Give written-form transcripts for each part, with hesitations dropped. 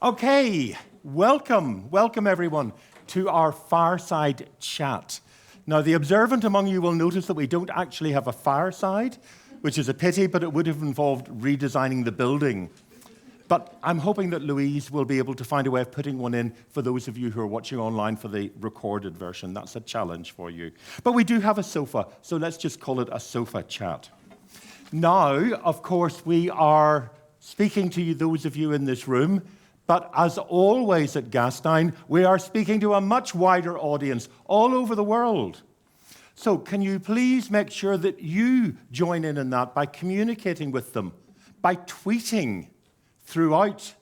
Okay, welcome everyone to our Fireside Chat. Now, the observant among you will notice that we don't actually have a fireside, which is a pity, but it would have involved redesigning the building. But I'm hoping that Louise will be able to find a way of putting one in for those of you who are watching online for the recorded version. That's a challenge for you. But we do have a sofa, so let's just call it a sofa chat. Now, of course, we are speaking to you, those of you in this room, but as always at Gastein, we are speaking to a much wider audience all over the world. So can you please make sure that you join in that by communicating with them, by tweeting throughout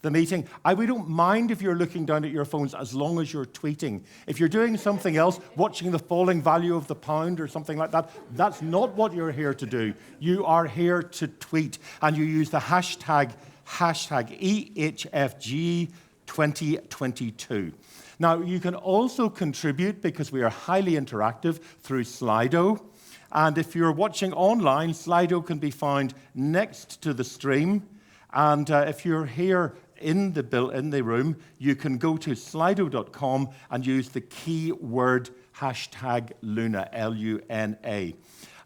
the meeting. We don't mind if you're looking down at your phones as long as you're tweeting. If you're doing something else, watching the falling value of the pound or something like that, that's not what you're here to do. You are here to tweet, and you use the hashtag EHFG2022. Now, you can also contribute because we are highly interactive through Slido. And if you're watching online, Slido can be found next to the stream. And if you're here in the room, you can go to slido.com and use the keyword hashtag Luna, L-U-N-A.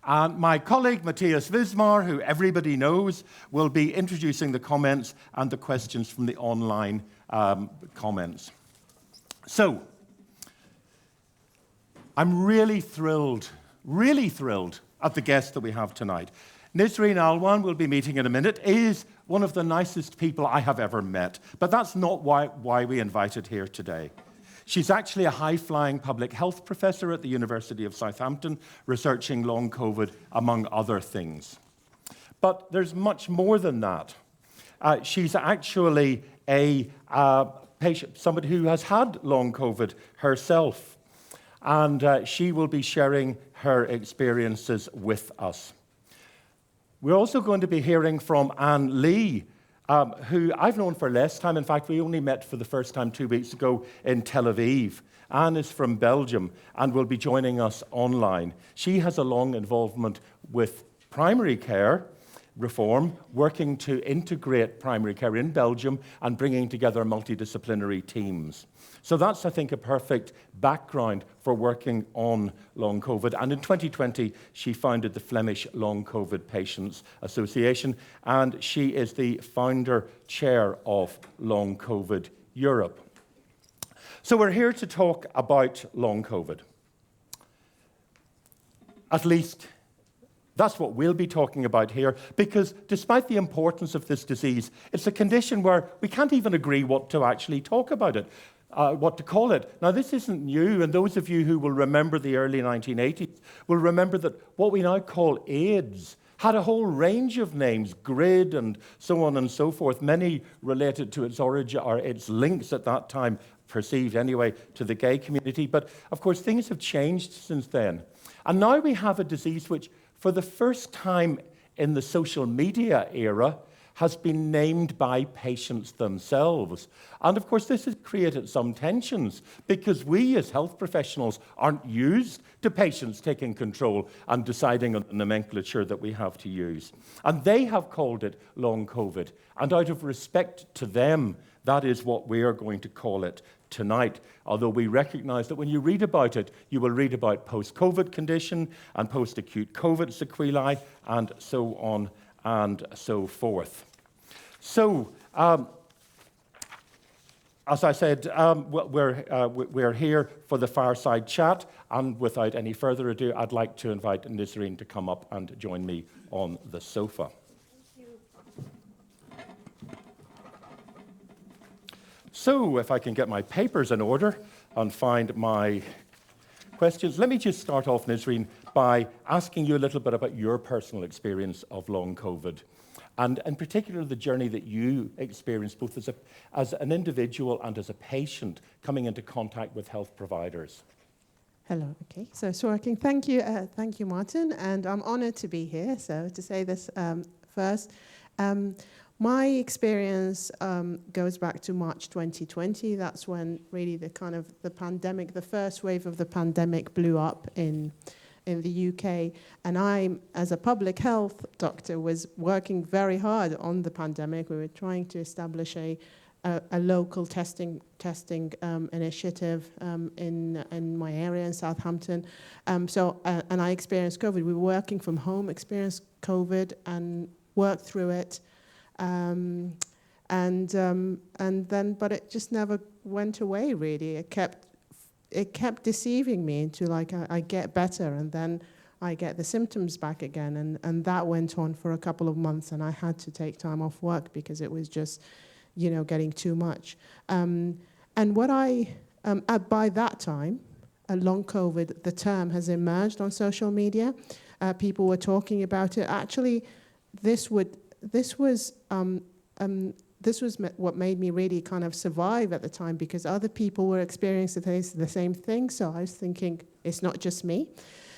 And my colleague, Matthias Wismar, who everybody knows, will be introducing the comments and the questions from the online comments. So, I'm really thrilled at the guest that we have tonight. Nisreen Alwan will be meeting in a minute, is one of the nicest people I have ever met. But that's not why we invited here today. She's actually a high-flying public health professor at the University of Southampton, researching long COVID, among other things. But there's much more than that. She's actually a patient, somebody who has had long COVID herself. And she will be sharing her experiences with us. We're also going to be hearing from Anne Lee, who I've known for less time. In fact, we only met for the first time 2 weeks ago in Tel Aviv. Anne is from Belgium and will be joining us online. She has a long involvement with primary care reform, working to integrate primary care in Belgium and bringing together multidisciplinary teams. So that's, I think, a perfect background for working on long COVID. And in 2020, she founded the Flemish Long COVID Patients Association, and she is the founder chair of Long COVID Europe. So we're here to talk about long COVID. At least that's what we'll be talking about here, because despite the importance of this disease, it's a condition where we can't even agree what to actually talk about it. What to call it. Now, this isn't new, and those of you who will remember the early 1980s will remember that what we now call AIDS had a whole range of names, GRID and so on and so forth, many related to its origin or its links at that time, perceived anyway, to the gay community. But, of course, things have changed since then. And now we have a disease which, for the first time in the social media era, has been named by patients themselves. And of course, this has created some tensions because we as health professionals aren't used to patients taking control and deciding on the nomenclature that we have to use. And they have called it long COVID. And out of respect to them, that is what we are going to call it tonight. Although we recognize that when you read about it, you will read about post-COVID condition and post-acute COVID sequelae and so on and so forth. So, as I said, we're here for the Fireside Chat, and without any further ado, I'd like to invite Nisreen to come up and join me on the sofa. Thank you. So, if I can get my papers in order and find my questions, let me just start off, Nisreen, by asking you a little bit about your personal experience of long COVID. And in particular, the journey that you experienced both as an individual and as a patient coming into contact with health providers. Hello. Okay. So I can thank you, Martin, and I'm honored to be here. So to say this first, my experience goes back to March 2020. That's when really the pandemic, the first wave of the pandemic, blew up in the UK, and I, as a public health doctor, was working very hard on the pandemic. We were trying to establish a a local testing initiative in my area in Southampton. And I experienced COVID. We were working from home, experienced COVID, and worked through it. And then, but it just never went away. Really, it kept deceiving me into like I get better, and then I get the symptoms back again, and that went on for a couple of months, and I had to take time off work because it was just, getting too much. And what by that time, long COVID, the term has emerged on social media. People were talking about it. Actually, this was what made me really kind of survive at the time, because other people were experiencing the same thing. So I was thinking, it's not just me.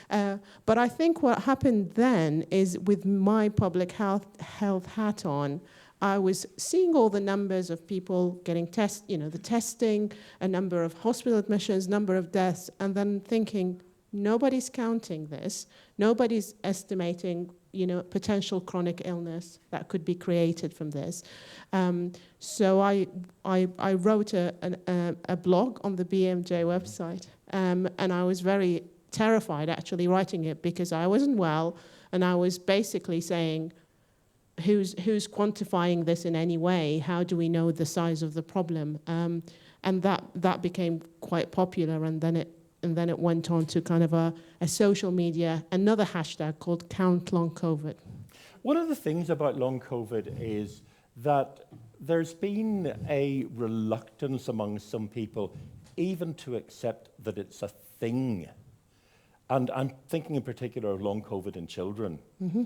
But I think what happened then is, with my public health hat on, I was seeing all the numbers of people getting the testing, a number of hospital admissions, number of deaths, and then thinking, nobody's counting this. Nobody's estimating, potential chronic illness that could be created from this. So I wrote a blog on the BMJ website, and I was very terrified actually writing it, because I wasn't well, and I was basically saying, who's quantifying this in any way? How do we know the size of the problem? And that became quite popular, and then it went on to kind of a social media, another hashtag called Count Long COVID. One of the things about long COVID is that there's been a reluctance among some people even to accept that it's a thing. And I'm thinking in particular of long COVID in children. Mm-hmm.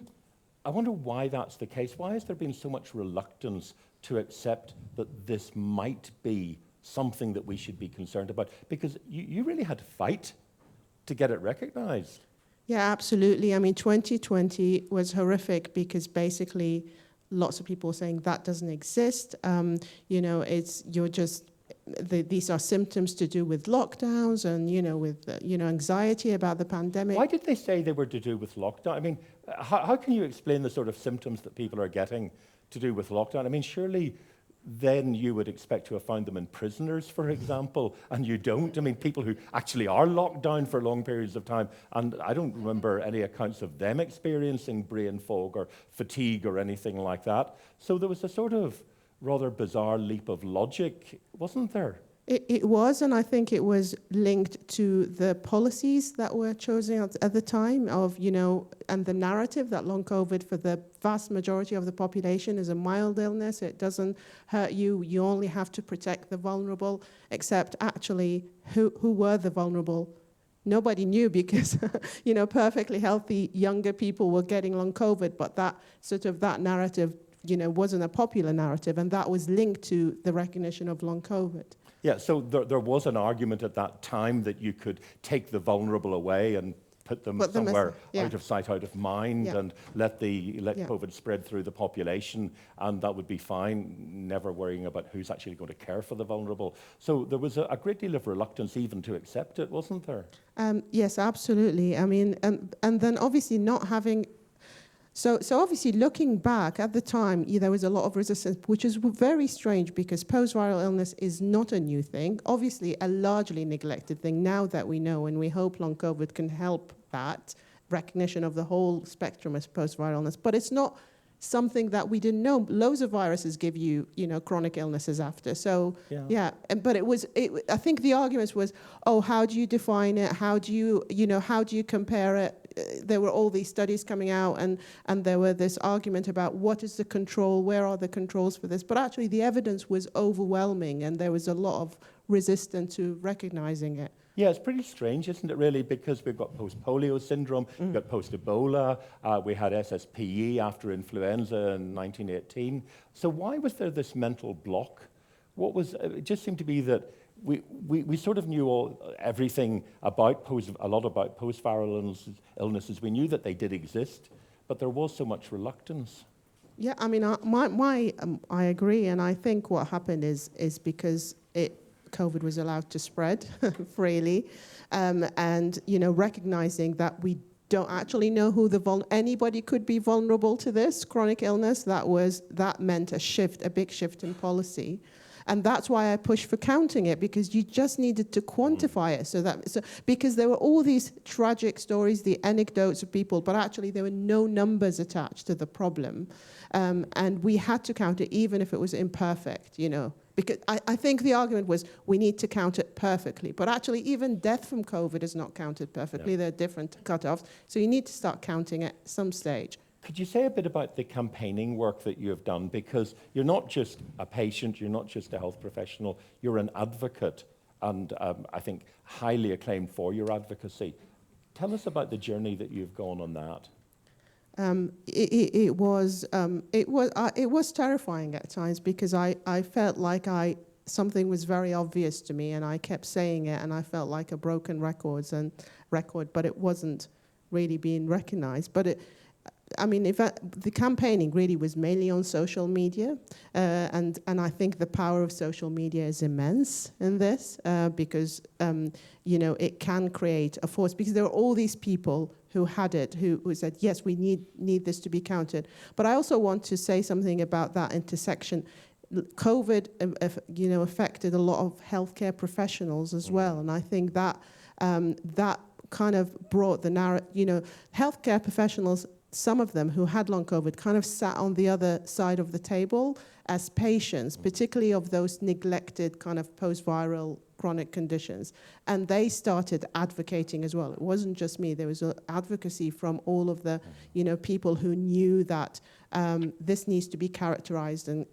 I wonder why that's the case. Why has there been so much reluctance to accept that this might be something that we should be concerned about? Because you really had to fight to get it recognized. Yeah, absolutely. I mean, 2020 was horrific because basically lots of people were saying that doesn't exist. These are symptoms to do with lockdowns and, with, anxiety about the pandemic. Why did they say they were to do with lockdown? I mean, how can you explain the sort of symptoms that people are getting to do with lockdown? I mean, surely then you would expect to have found them in prisoners, for example, and you don't. I mean, people who actually are locked down for long periods of time, and I don't remember any accounts of them experiencing brain fog or fatigue or anything like that. So there was a sort of rather bizarre leap of logic, wasn't there? It was, and I think it was linked to the policies that were chosen at the time of, and the narrative that long COVID for the vast majority of the population is a mild illness. It doesn't hurt you. You only have to protect the vulnerable, except actually who were the vulnerable? Nobody knew, because, perfectly healthy younger people were getting long COVID, but that narrative, wasn't a popular narrative, and that was linked to the recognition of long COVID. Yeah, so there was an argument at that time that you could take the vulnerable away and put them somewhere out of sight, out of mind, and let COVID spread through the population, and that would be fine, never worrying about who's actually going to care for the vulnerable. So there was a great deal of reluctance even to accept it, wasn't there? Yes, absolutely. I mean, and then obviously not having... So obviously, looking back at the time, there was a lot of resistance, which is very strange, because post-viral illness is not a new thing. Obviously, a largely neglected thing now that we know, and we hope long COVID can help that recognition of the whole spectrum as post-viral illness. But it's not something that we didn't know. Loads of viruses give you, chronic illnesses after. So but I think the argument was, how do you define it? How do you compare it? There were all these studies coming out, and there were this argument about what is the control, where are the controls for this? But actually the evidence was overwhelming, and there was a lot of resistance to recognizing it. Yeah, it's pretty strange, isn't it, really? Because we've got post-polio syndrome, we've got post-Ebola, we had SSPE after influenza in 1918. So why was there this mental block? It just seemed to be that we sort of knew everything about a lot about post-viral illnesses. We knew that they did exist, but there was so much reluctance. Yeah, I mean, I agree, and I think what happened is because COVID was allowed to spread freely, and recognizing that we don't actually know who anybody could be vulnerable to this chronic illness. That meant a big shift in policy. And that's why I pushed for counting it, because you just needed to quantify it. Because there were all these tragic stories, the anecdotes of people, but actually there were no numbers attached to the problem. And we had to count it even if it was imperfect, Because I think the argument was we need to count it perfectly. But actually, even death from COVID is not counted perfectly. There are different cutoffs. So you need to start counting at some stage. Could you say a bit about the campaigning work that you have done? Because you're not just a patient, you're not just a health professional, you're an advocate, and I think highly acclaimed for your advocacy. Tell us about the journey that you've gone on that. It was terrifying at times, because I felt like something was very obvious to me, and I kept saying it, and I felt like a broken record, but it wasn't really being recognized. But the campaigning really was mainly on social media, and I think the power of social media is immense in this, because it can create a force, because there are all these people who had it, who said, yes, we need this to be counted. But I also want to say something about that intersection. COVID, affected a lot of healthcare professionals as well, and I think that that kind of brought the narrative. Healthcare professionals, some of them who had long COVID, kind of sat on the other side of the table as patients, particularly of those neglected kind of post-viral chronic conditions. And they started advocating as well. It wasn't just me. There was advocacy from all of the people who knew that this needs to be characterized and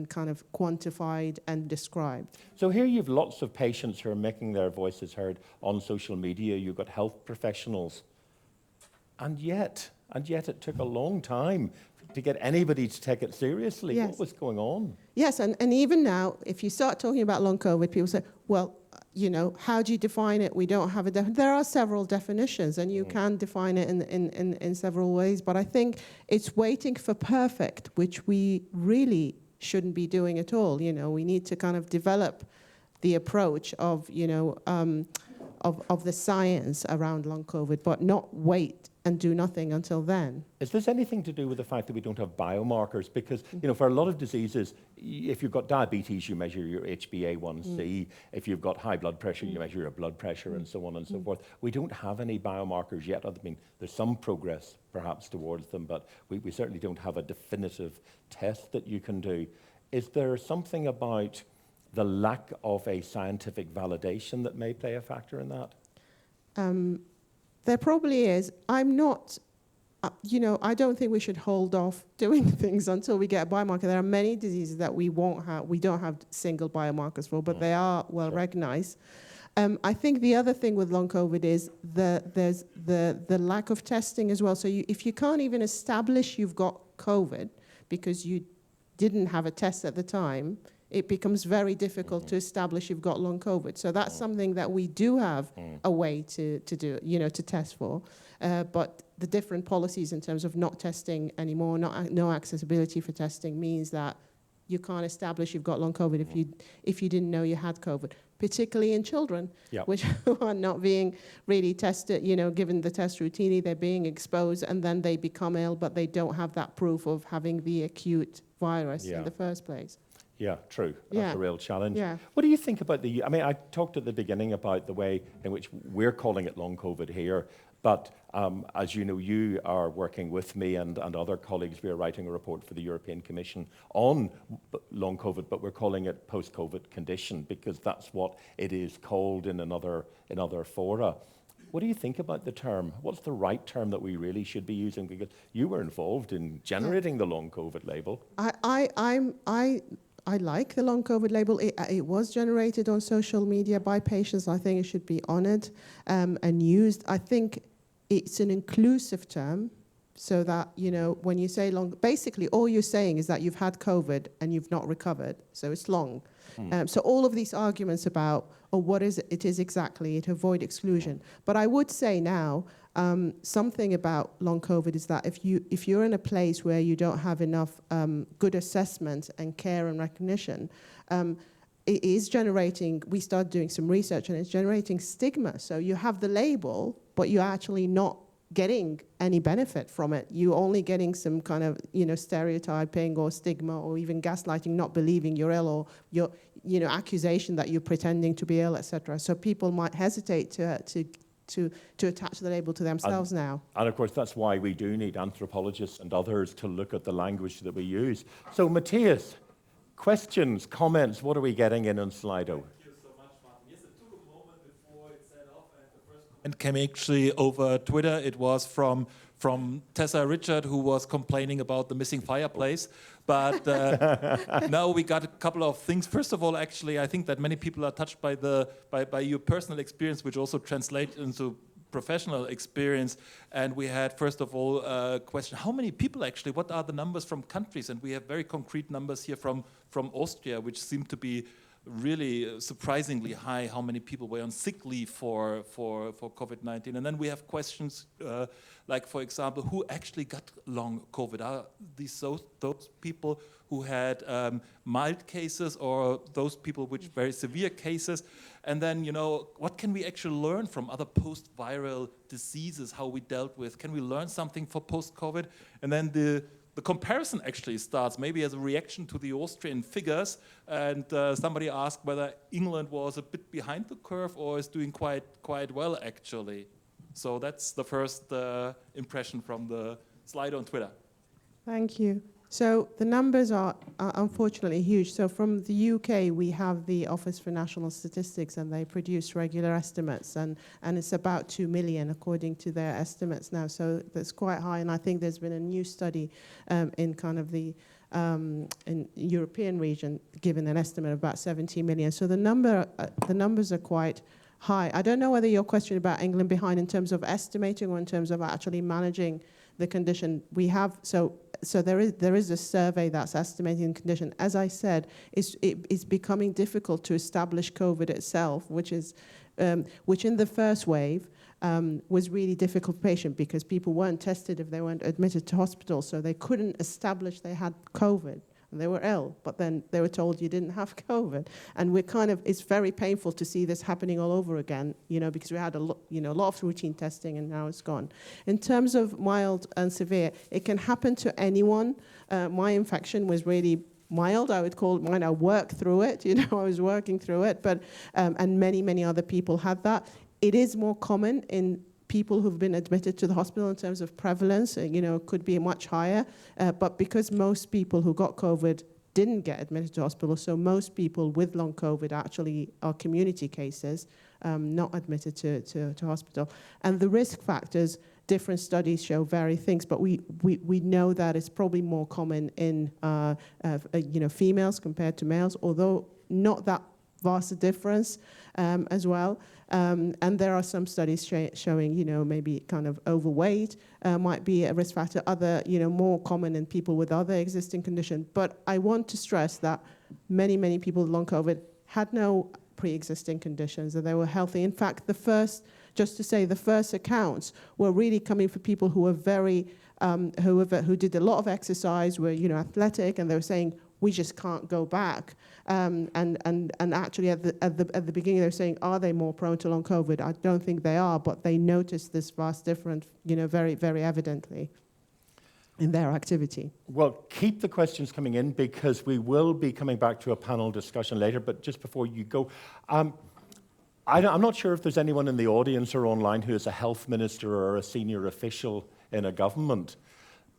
kind of quantified and described. So here you've lots of patients who are making their voices heard on social media. You've got health professionals. And yet it took a long time to get anybody to take it seriously. Yes. What was going on? Yes, and even now, if you start talking about long COVID, people say, well, how do you define it? We don't have a definition. There are several definitions, and you can define it in several ways, but I think it's waiting for perfect, which we really shouldn't be doing at all. We need to kind of develop the approach of the science around long COVID, but not wait and do nothing until then. Is this anything to do with the fact that we don't have biomarkers? Because, for a lot of diseases, if you've got diabetes, you measure your HbA1c. If you've got high blood pressure, you measure your blood pressure, and so on and so forth. We don't have any biomarkers yet. I mean, there's some progress perhaps towards them, but we certainly don't have a definitive test that you can do. Is there something about the lack of a scientific validation that may play a factor in that? There probably is. I'm not, I don't think we should hold off doing things until we get a biomarker. There are many diseases that we don't have single biomarkers for, but they are well recognized. I think the other thing with long COVID is there's the lack of testing as well. So if you can't even establish you've got COVID because you didn't have a test at the time, it becomes very difficult to establish you've got long COVID. So that's something that we do have a way to do, to test for. But the different policies in terms of not testing anymore, no accessibility for testing, means that you can't establish you've got long COVID if you didn't know you had COVID, particularly in children, which are not being really tested, given the test routinely, they're being exposed, and then they become ill, but they don't have that proof of having the acute virus in the first place. Yeah, true. That's a real challenge. Yeah. What do you think about I talked at the beginning about the way in which we're calling it long COVID here, but as you know, you are working with me and other colleagues. We are writing a report for the European Commission on long COVID, but we're calling it post-COVID condition because that's what it is called in other fora. What do you think about the term? What's the right term that we really should be using? Because you were involved in generating the long COVID label. I like the long COVID label. It was generated on social media by patients. I think it should be honored and used. I think it's an inclusive term so that, when you say long, basically all you're saying is that you've had COVID and you've not recovered, so it's long. So all of these arguments about, what is it? It is exactly, to avoid exclusion. But I would say now, something about long COVID is that if you're in a place where you don't have enough good assessment and care and recognition, it is generating, we started doing some research and it's generating stigma. So you have the label, but you're actually not getting any benefit from it. You're only getting some kind of, stereotyping or stigma or even gaslighting, not believing you're ill, or your, accusation that you're pretending to be ill, etc. So people might hesitate to attach the label to themselves now. And of course, that's why we do need anthropologists and others to look at the language that we use. So Matthias, questions, comments, what are we getting in on Slido? And came actually over Twitter. It was from Tessa Richard, who was complaining about the missing fireplace. But now we got a couple of things. First of all, actually, I think that many people are touched by your personal experience, which also translates into professional experience. And we had, first of all, a question: how many people actually? What are the numbers from countries? And we have very concrete numbers here from Austria, which seem to be really surprisingly high, how many people were on sick leave for COVID-19. And then we have questions like, for example, who actually got long COVID? Are these those people who had mild cases, or those people with very severe cases? And then, what can we actually learn from other post-viral diseases, how we dealt with? Can we learn something for post-COVID? And then the comparison actually starts maybe as a reaction to the Austrian figures, and somebody asked whether England was a bit behind the curve or is doing quite well actually. So that's the first impression from the slide on Twitter. Thank you. So the numbers are unfortunately huge. So from the UK, we have the Office for National Statistics, and they produce regular estimates, and it's about 2 million according to their estimates now. So that's quite high, and I think there's been a new study in kind of the in European region given an estimate of about 70 million. So the numbers are quite high. I don't know whether your question about England behind in terms of estimating or in terms of actually managing the condition. We have so there is a survey that's estimating the condition. As I said, it's becoming difficult to establish COVID itself, which in the first wave was really difficult for patients because people weren't tested if they weren't admitted to hospital, so they couldn't establish they had COVID. And they were ill, but then they were told you didn't have COVID. And it's very painful to see this happening all over again, because we had a lot of routine testing and now it's gone. In terms of mild and severe, it can happen to anyone. My infection was really mild, I would call it mine. I worked through it, I was working through it, but and many other people had that. It is more common in people who've been admitted to the hospital in terms of prevalence, could be much higher. But because most people who got COVID didn't get admitted to hospital, so most people with long COVID actually are community cases, not admitted to hospital. And the risk factors, different studies show various things, but we know that it's probably more common in females compared to males, although not that vast a difference as well. And there are some studies showing, maybe kind of overweight might be a risk factor, other, more common in people with other existing conditions. But I want to stress that many people with long COVID had no pre-existing conditions, and they were healthy. In fact, the first accounts were really coming for people who were very, who did a lot of exercise, were, athletic, and they were saying, we just can't go back. And actually at the beginning they were saying, are they more prone to long COVID? I don't think they are, but they noticed this vast difference, very, very evidently in their activity. Well, keep the questions coming in because we will be coming back to a panel discussion later, but just before you go, I'm not sure if there's anyone in the audience or online who is a health minister or a senior official in a government.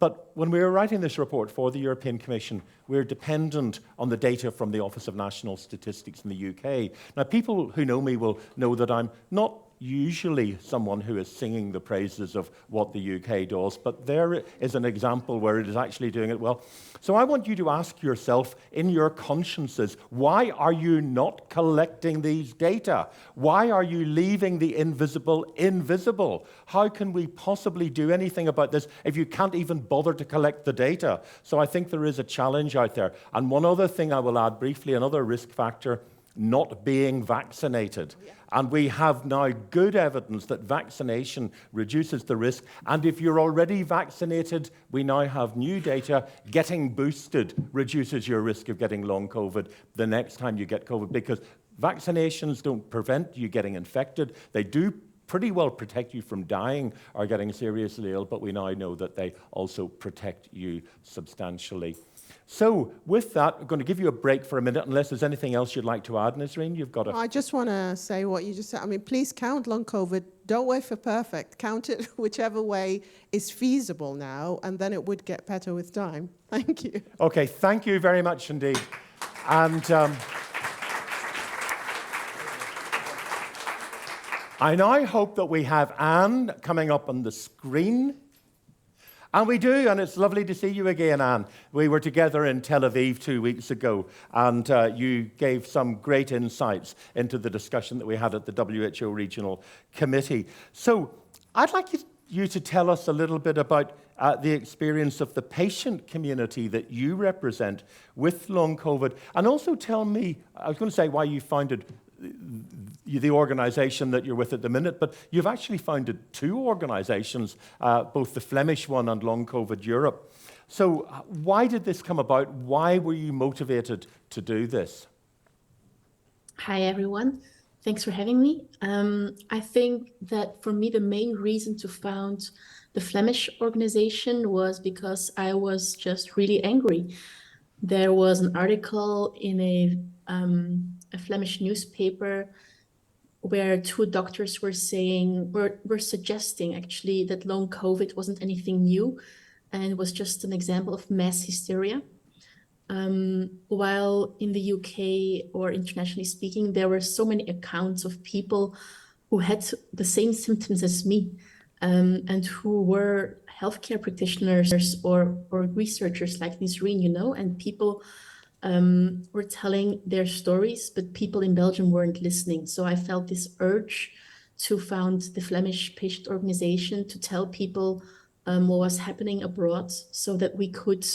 But when we were writing this report for the European Commission, we're dependent on the data from the Office of National Statistics in the UK. Now, people who know me will know that I'm not usually someone who is singing the praises of what the UK does, but there is an example where it is actually doing it well. So I want you to ask yourself in your consciences, why are you not collecting these data? Why are you leaving the invisible invisible? How can we possibly do anything about this if you can't even bother to collect the data? So I think there is a challenge out there. And one other thing I will add briefly, another risk factor, not being vaccinated. Yeah. And we have now good evidence that vaccination reduces the risk. And if you're already vaccinated, we now have new data, getting boosted reduces your risk of getting long COVID the next time you get COVID, because vaccinations don't prevent you getting infected. They do pretty well protect you from dying or getting seriously ill, but we now know that they also protect you substantially. So with that, I'm going to give you a break for a minute, unless there's anything else you'd like to add, Nisreen. You've got I just want to say what you just said. I mean, please count long COVID. Don't wait for perfect. Count it whichever way is feasible now, and then it would get better with time. Thank you. Okay, thank you very much indeed. And I now hope that we have Anne coming up on the screen. And we do, and it's lovely to see you again, Anne. We were together in Tel Aviv 2 weeks ago, and you gave some great insights into the discussion that we had at the WHO Regional Committee. So I'd like you to tell us a little bit about the experience of the patient community that you represent with long COVID, and also tell me, I was going to say why you founded the organization that you're with at the minute, but you've actually founded two organizations, both the Flemish one and Long COVID Europe. So why did this come about? Why were you motivated to do this? Hi, everyone. Thanks for having me. I think that for me, the main reason to found the Flemish organization was because I was just really angry. There was an article in a Flemish newspaper where two doctors were suggesting actually that long COVID wasn't anything new and it was just an example of mass hysteria. While in the UK or internationally speaking, there were so many accounts of people who had the same symptoms as me and who were healthcare practitioners or researchers like Nisreen, and people were telling their stories, but people in Belgium weren't listening. So I felt this urge to found the Flemish patient organization to tell people what was happening abroad so that we could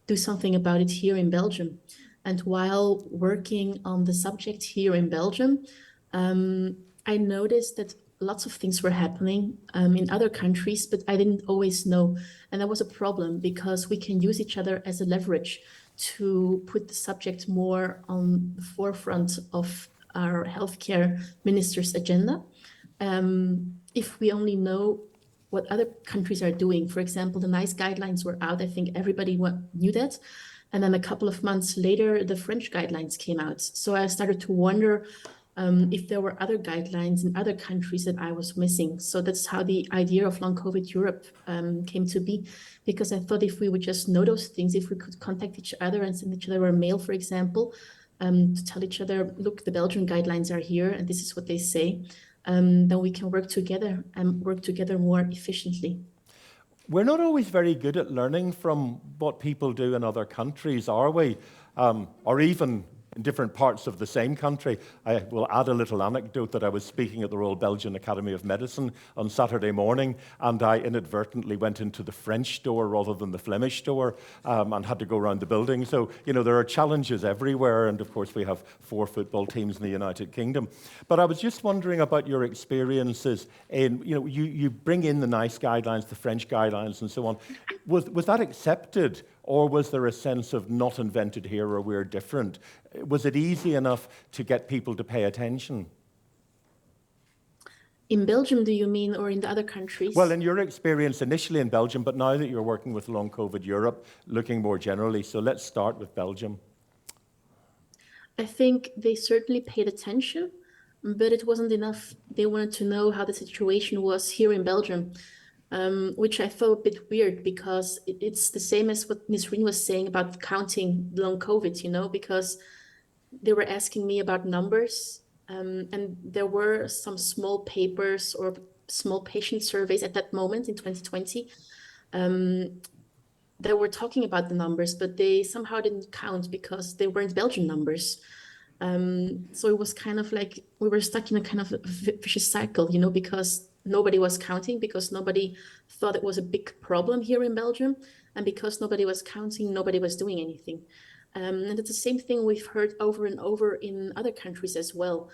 do something about it here in Belgium. And while working on the subject here in Belgium, I noticed that lots of things were happening in other countries, but I didn't always know. And that was a problem because we can use each other as a leverage to put the subject more on the forefront of our healthcare minister's agenda. If we only know what other countries are doing, for example, the NICE guidelines were out. I think everybody knew that. And then a couple of months later, the French guidelines came out. So I started to wonder if there were other guidelines in other countries that I was missing. So that's how the idea of Long COVID Europe came to be, because I thought if we would just know those things, if we could contact each other and send each other a mail, for example, to tell each other, look, the Belgian guidelines are here and this is what they say, then we can work together and work together more efficiently. We're not always very good at learning from what people do in other countries, are we? Or even in different parts of the same country. I will add a little anecdote that I was speaking at the Royal Belgian Academy of Medicine on Saturday morning, and I inadvertently went into the French store rather than the Flemish store and had to go around the building. So, there are challenges everywhere, and of course we have 4 football teams in the United Kingdom. But I was just wondering about your experiences in, you bring in the NICE guidelines, the French guidelines and so on. Was that accepted? Or was there a sense of not invented here or we're different? Was it easy enough to get people to pay attention? In Belgium, do you mean, or in the other countries? Well, in your experience initially in Belgium, but now that you're working with Long COVID Europe, looking more generally. So let's start with Belgium. I think they certainly paid attention, but it wasn't enough. They wanted to know how the situation was here in Belgium. Which I thought a bit weird because it's the same as what Nisreen was saying about counting long COVID, because they were asking me about numbers and there were some small papers or small patient surveys at that moment in 2020 that were talking about the numbers, but they somehow didn't count because they weren't Belgian numbers. So it was kind of like we were stuck in a kind of a vicious cycle, because nobody was counting, because nobody thought it was a big problem here in Belgium. And because nobody was counting, nobody was doing anything. And it's the same thing we've heard over and over in other countries as well.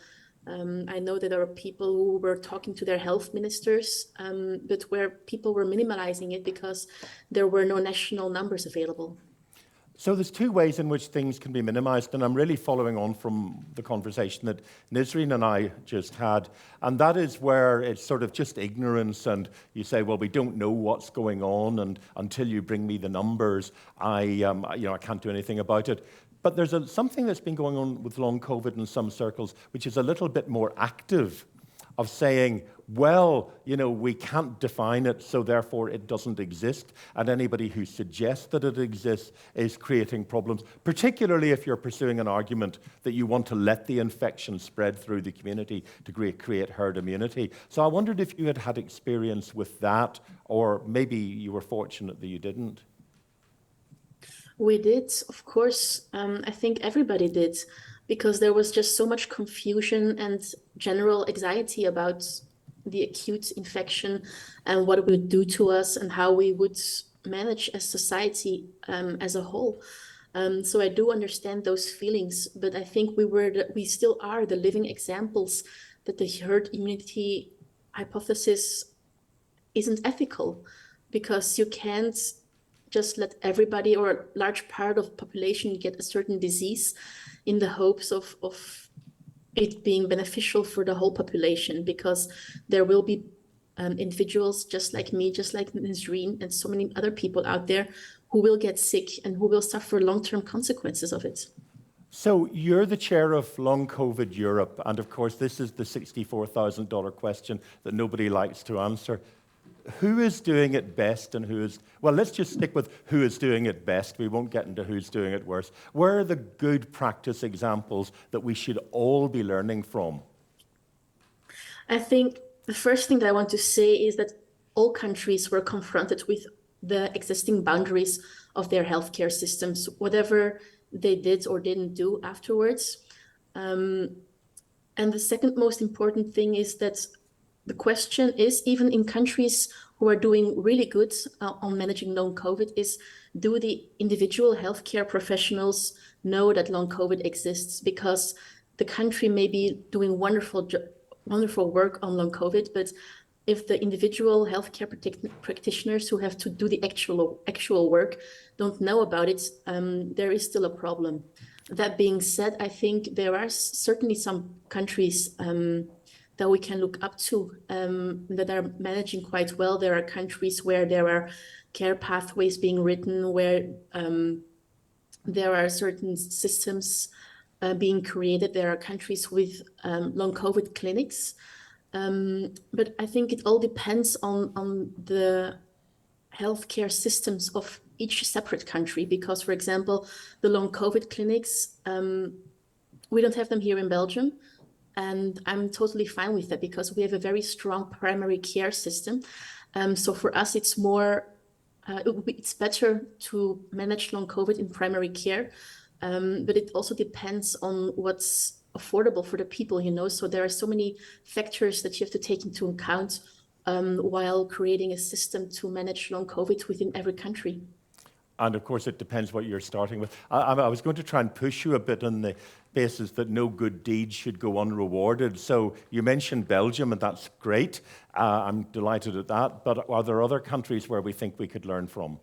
I know that there are people who were talking to their health ministers, but where people were minimalizing it because there were no national numbers available. So there's two ways in which things can be minimized, and I'm really following on from the conversation that Nisreen and I just had, and that is where it's sort of just ignorance, and you say, well, we don't know what's going on, and until you bring me the numbers, I can't do anything about it. But there's something that's been going on with long COVID in some circles, which is a little bit more active, of saying, well, we can't define it, so therefore it doesn't exist. And anybody who suggests that it exists is creating problems, particularly if you're pursuing an argument that you want to let the infection spread through the community to create herd immunity. So I wondered if you had had experience with that, or maybe you were fortunate that you didn't. We did, of course. I think everybody did, because there was just so much confusion and general anxiety about the acute infection and what it would do to us and how we would manage as society as a whole. So I do understand those feelings, but I think we still are the living examples that the herd immunity hypothesis isn't ethical, because you can't just let everybody or a large part of the population get a certain disease in the hopes of it being beneficial for the whole population, because there will be individuals just like me, just like Nisreen, and so many other people out there who will get sick and who will suffer long-term consequences of it. So you're the chair of Long COVID Europe, and of course this is the $64,000 question that nobody likes to answer. Who is doing it best and who is... Well, let's just stick with who is doing it best. We won't get into who's doing it worse. Where are the good practice examples that we should all be learning from? I think the first thing that I want to say is that all countries were confronted with the existing boundaries of their healthcare systems, whatever they did or didn't do afterwards. And the second most important thing is that the question is, even in countries who are doing really good on managing long COVID, is do the individual healthcare professionals know that long COVID exists? Because the country may be doing wonderful work on long COVID, but if the individual healthcare practitioners who have to do the actual work don't know about it, there is still a problem. That being said, I think there are certainly some countries that we can look up to that are managing quite well. There are countries where there are care pathways being written, where there are certain systems being created. There are countries with long COVID clinics. But I think it all depends on the healthcare systems of each separate country, because, for example, the long COVID clinics, we don't have them here in Belgium. And I'm totally fine with that, because we have a very strong primary care system. So for us, it's better to manage long COVID in primary care. But it also depends on what's affordable for the people, So there are so many factors that you have to take into account while creating a system to manage long COVID within every country. And of course, it depends what you're starting with. I was going to try and push you a bit on the basis that no good deed should go unrewarded. So you mentioned Belgium, and that's great. I'm delighted at that. But are there other countries where we think we could learn from?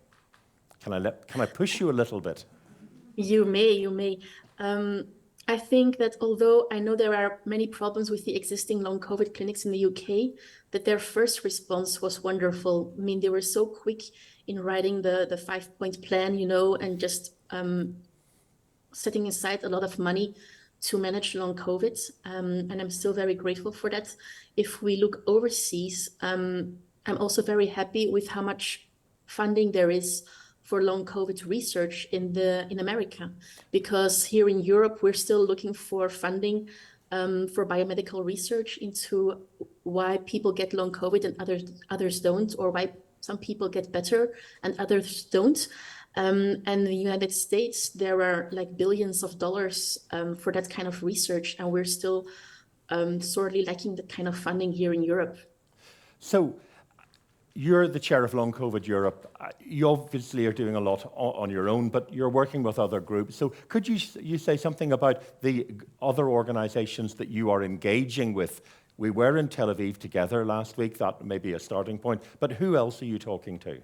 Can I push you a little bit? You may. I think that although I know there are many problems with the existing long COVID clinics in the UK, that their first response was wonderful. I mean, they were so quick in writing the 5-point plan, and just setting aside a lot of money to manage long COVID. And I'm still very grateful for that. If we look overseas, I'm also very happy with how much funding there is for long COVID research in America, because here in Europe, we're still looking for funding for biomedical research into why people get long COVID and others don't, or why some people get better and others don't. And in the United States, there are like billions of dollars for that kind of research, and we're still sorely lacking that kind of funding here in Europe. So you're the chair of Long COVID Europe. You obviously are doing a lot on your own, but you're working with other groups. So could you say something about the other organizations that you are engaging with? We were in Tel Aviv together last week. That may be a starting point. But who else are you talking to?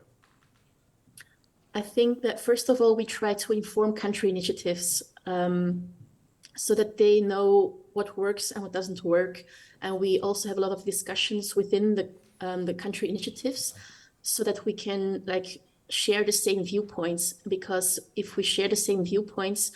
I think that first of all, we try to inform country initiatives so that they know what works and what doesn't work. And we also have a lot of discussions within the country initiatives so that we can like share the same viewpoints, because if we share the same viewpoints,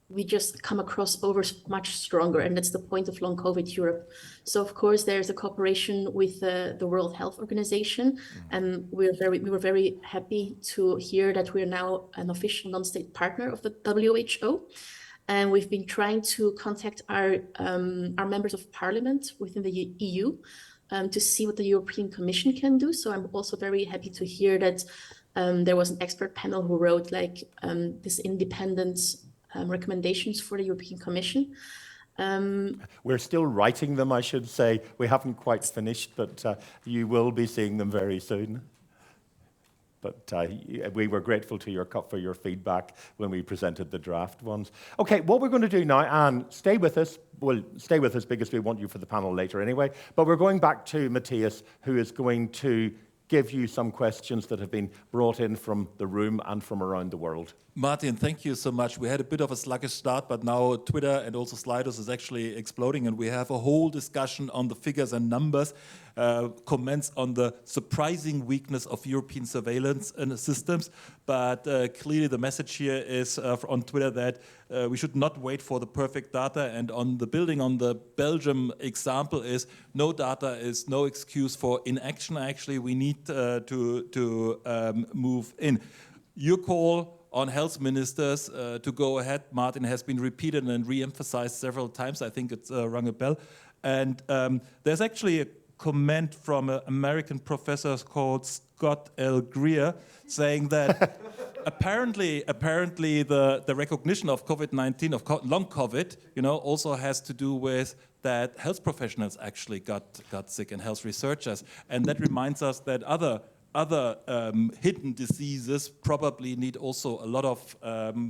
we just come across over much stronger, and that's the point of Long COVID Europe. So of course there's a cooperation with the World Health Organization, and we were very happy to hear that we're now an official non-state partner of the WHO. And we've been trying to contact our members of parliament within the EU to see what the European Commission can do. So I'm also very happy to hear that there was an expert panel who wrote like this independent recommendations for the European Commission. We're still writing them, I should say. We haven't quite finished, but you will be seeing them very soon. But we were grateful to for your feedback when we presented the draft ones. Okay, what we're going to do now, Anne, stay with us. Well, stay with us because we want you for the panel later anyway. But we're going back to Matthias, who is going to give you some questions that have been brought in from the room and from around the world. Martin, thank you so much. We had a bit of a sluggish start, but now Twitter and also Slidos is actually exploding, and we have a whole discussion on the figures and numbers, comments on the surprising weakness of European surveillance systems. But clearly the message here is on Twitter that we should not wait for the perfect data. And on the building on the Belgium example is no data is no excuse for inaction. Actually, we need to move in. Your call on health ministers to go ahead, Martin, has been repeated and re-emphasized several times. I think it's rung a bell. And there's actually a comment from an American professor called Scott L. Greer saying that apparently the recognition of COVID-19, of long COVID, also has to do with that health professionals actually got sick and health researchers. And that reminds us that other hidden diseases probably need also a lot of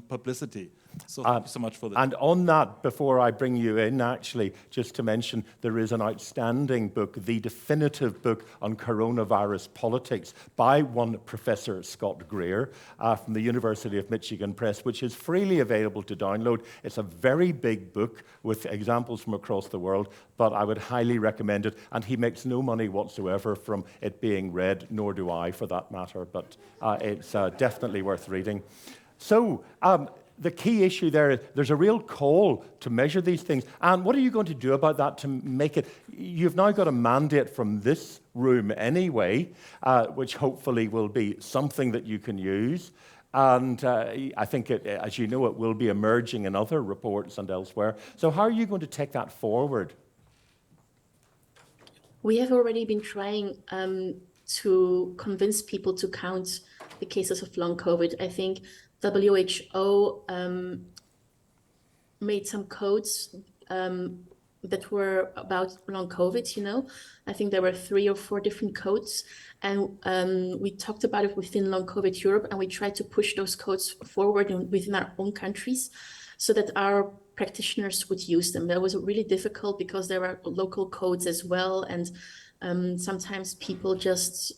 publicity. So thank you so much for that. And on that, before I bring you in, actually, just to mention, there is an outstanding book, the definitive book on coronavirus politics by one Professor Scott Greer from the University of Michigan Press, which is freely available to download. It's a very big book with examples from across the world, but I would highly recommend it. And he makes no money whatsoever from it being read, nor do I, for that matter, but it's definitely worth reading. So, the key issue there is there's a real call to measure these things. And what are you going to do about that to make it? You've now got a mandate from this room anyway, which hopefully will be something that you can use. And I think, as you know, it will be emerging in other reports and elsewhere. So how are you going to take that forward? We have already been trying to convince people to count the cases of long COVID. I think WHO made some codes that were about long COVID, I think there were 3 or 4 different codes, and we talked about it within Long COVID Europe, and we tried to push those codes forward within our own countries so that our practitioners would use them. That was really difficult because there were local codes as well, and sometimes people just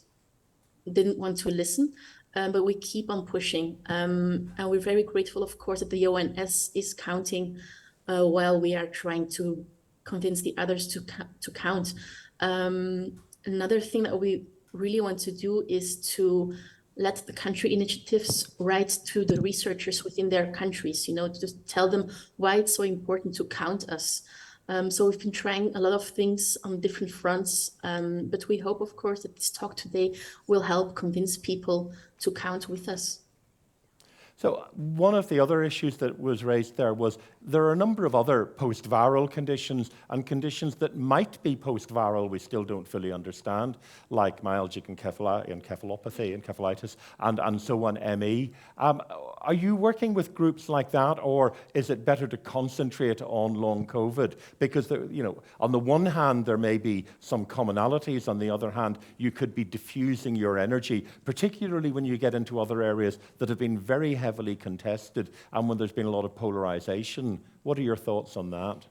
didn't want to listen. But we keep on pushing, and we're very grateful, of course, that the ONS is counting while we are trying to convince the others to count. Another thing that we really want to do is to let the country initiatives write to the researchers within their countries, to just tell them why it's so important to count us. So we've been trying a lot of things on different fronts, but we hope, of course, that this talk today will help convince people to count with us. So one of the other issues that was raised there was there are a number of other post-viral conditions and conditions that might be post-viral we still don't fully understand, like myalgic encephalopathy, encephalitis, and so on, ME. Are you working with groups like that, or is it better to concentrate on long COVID? Because on the one hand, there may be some commonalities. On the other hand, you could be diffusing your energy, particularly when you get into other areas that have been very heavily contested and when there's been a lot of polarization. What are your thoughts on that?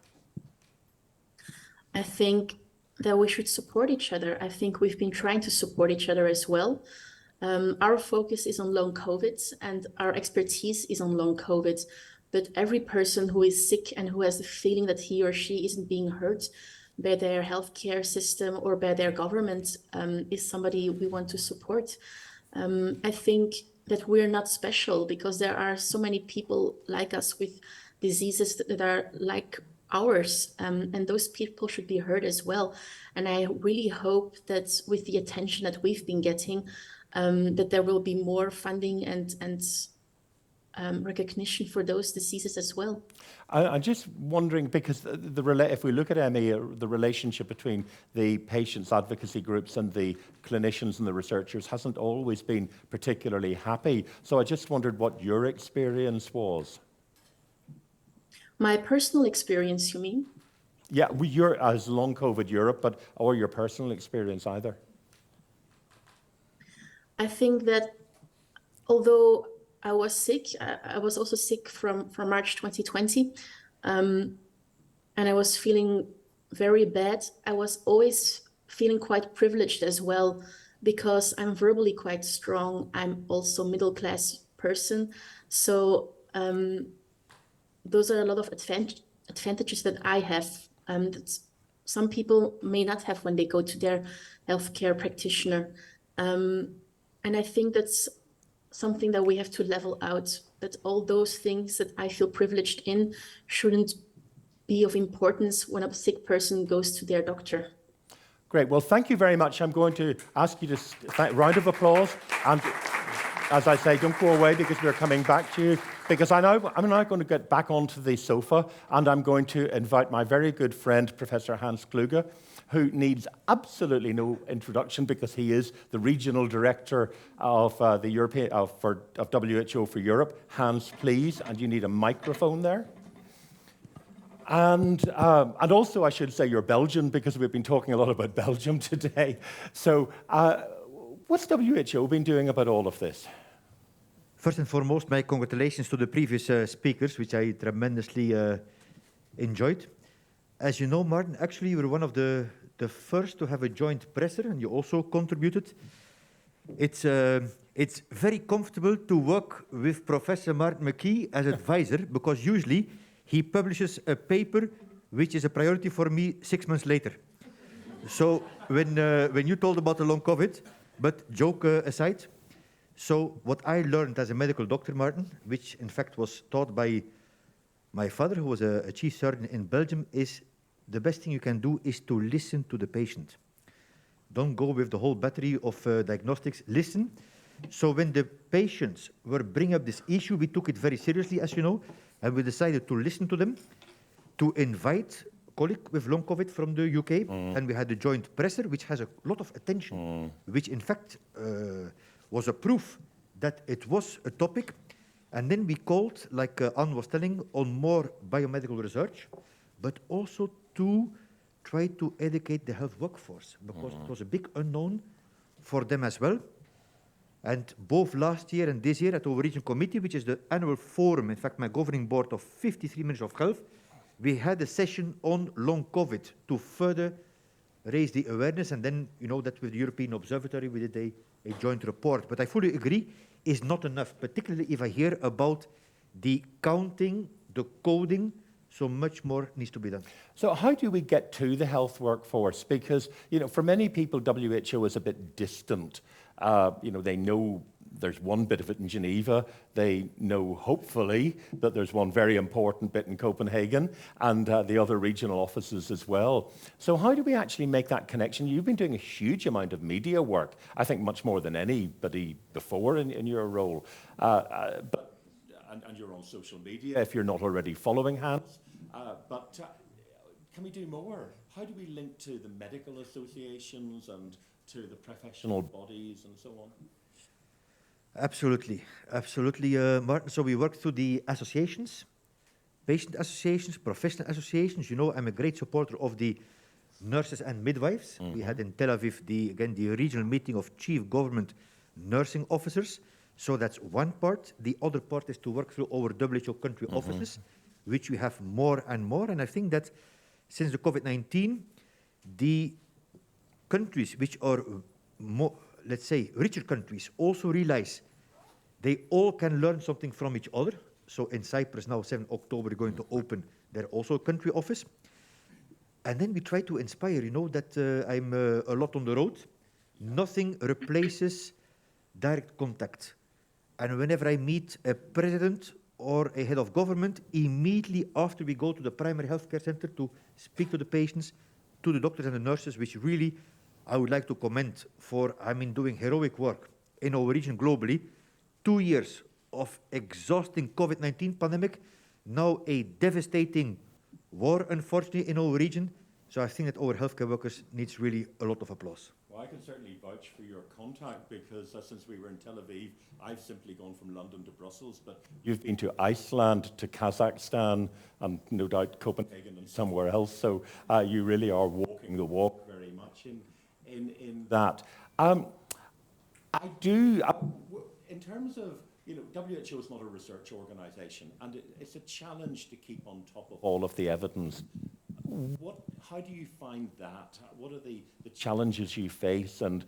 I think that we should support each other. I think we've been trying to support each other as well. Our focus is on long COVID and our expertise is on long COVID. But every person who is sick and who has the feeling that he or she isn't being heard by their healthcare system or by their government is somebody we want to support. I think that we're not special because there are so many people like us with diseases that are like ours, and those people should be heard as well. And I really hope that with the attention that we've been getting, that there will be more funding and recognition for those diseases as well. I'm just wondering, because if we look at ME, the relationship between the patients' advocacy groups and the clinicians and the researchers hasn't always been particularly happy. So I just wondered what your experience was. My personal experience, you mean? Yeah, you're as long COVID Europe, or your personal experience either. I think that although I was sick, I was also sick from March 2020, and I was feeling very bad. I was always feeling quite privileged as well because I'm verbally quite strong. I'm also middle-class person, so those are a lot of advantages that I have that some people may not have when they go to their healthcare practitioner. And I think that's something that we have to level out, that all those things that I feel privileged in shouldn't be of importance when a sick person goes to their doctor. Great. Well, thank you very much. I'm going to ask you to round of applause. And as I say, don't go away because we're coming back to you. Because I'm now going to get back onto the sofa and I'm going to invite my very good friend, Professor Hans Kluge, who needs absolutely no introduction because he is the regional director of the European of WHO for Europe. Hans, please, and you need a microphone there. And also, I should say, you're Belgian because we've been talking a lot about Belgium today. So, what's WHO been doing about all of this? First and foremost, my congratulations to the previous speakers, which I tremendously enjoyed. As you know, Martin, actually, you were one of the first to have a joint presser, and you also contributed. It's very comfortable to work with Professor Martin McKee as advisor, because usually he publishes a paper which is a priority for me 6 months later. So when you told about the long COVID, but joke aside, so what I learned as a medical doctor, Martin, which in fact was taught by my father, who was a chief surgeon in Belgium, is the best thing you can do is to listen to the patient. Don't go with the whole battery of diagnostics. Listen. So when the patients were bringing up this issue, we took it very seriously, as you know, and we decided to listen to them, to invite a colleague with long COVID from the UK, and we had a joint presser, which has a lot of attention, which in fact was a proof that it was a topic. And then we called, like Anne was telling, on more biomedical research, but also to try to educate the health workforce, because it was a big unknown for them as well. And both last year and this year at our regional committee, which is the annual forum, in fact, my governing board of 53 Ministers of Health, we had a session on long COVID to further raise the awareness. And then, you know, that with the European Observatory, we did a joint report. But I fully agree, is not enough, particularly if I hear about the counting, the coding. So much more needs to be done. So how do we get to the health workforce? Because, you know, for many people, WHO is a bit distant. You know, they know there's one bit of it in Geneva. They know, hopefully, that there's one very important bit in Copenhagen and the other regional offices as well. So how do we actually make that connection? You've been doing a huge amount of media work, I think much more than anybody before in your role. And you're on social media if you're not already following Hans. But can we do more? How do we link to the medical associations and to the professional bodies and so on? Absolutely, absolutely, Martin. So we work through the associations, patient associations, professional associations. You know, I'm a great supporter of the nurses and midwives. We had in Tel Aviv, the regional meeting of chief government nursing officers. So that's one part. The other part is to work through our WHO country offices, which we have more and more. And I think that since the COVID-19, the countries which are let's say, richer countries also realize they all can learn something from each other. So in Cyprus now, 7 October, going to open their also country office. And then we try to inspire, you know, that I'm a lot on the road. Nothing replaces direct contact. And whenever I meet a president or a head of government, immediately after we go to the primary healthcare center to speak to the patients, to the doctors and the nurses, which really I would like to commend for, doing heroic work in our region globally. 2 years of exhausting COVID-19 pandemic, now a devastating war, unfortunately, in our region. So I think that our healthcare workers needs really a lot of applause. Well, I can certainly vouch for your contact because since we were in Tel Aviv, I've simply gone from London to Brussels, but you've been to Iceland, to Kazakhstan, and no doubt Copenhagen and somewhere else. So you really are walking the walk very much in that. I do, in terms of, you know, WHO is not a research organization, and it's a challenge to keep on top of all of the evidence. How do you find that? What are the challenges you face, and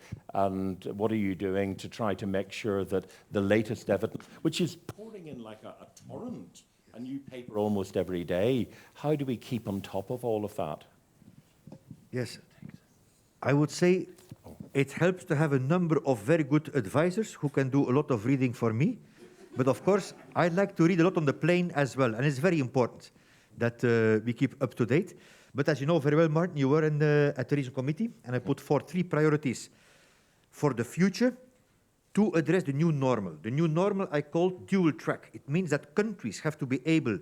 what are you doing to try to make sure that the latest evidence, which is pouring in like a torrent, a new paper almost every day, how do we keep on top of all of that? Yes, I would say it helps to have a number of very good advisors who can do a lot of reading for me. But of course, I like to read a lot on the plane as well, and it's very important that we keep up to date. But as you know very well, Martin, you were at the regional committee, and I put forth 3 priorities for the future to address the new normal. The new normal I call dual track. It means that countries have to be able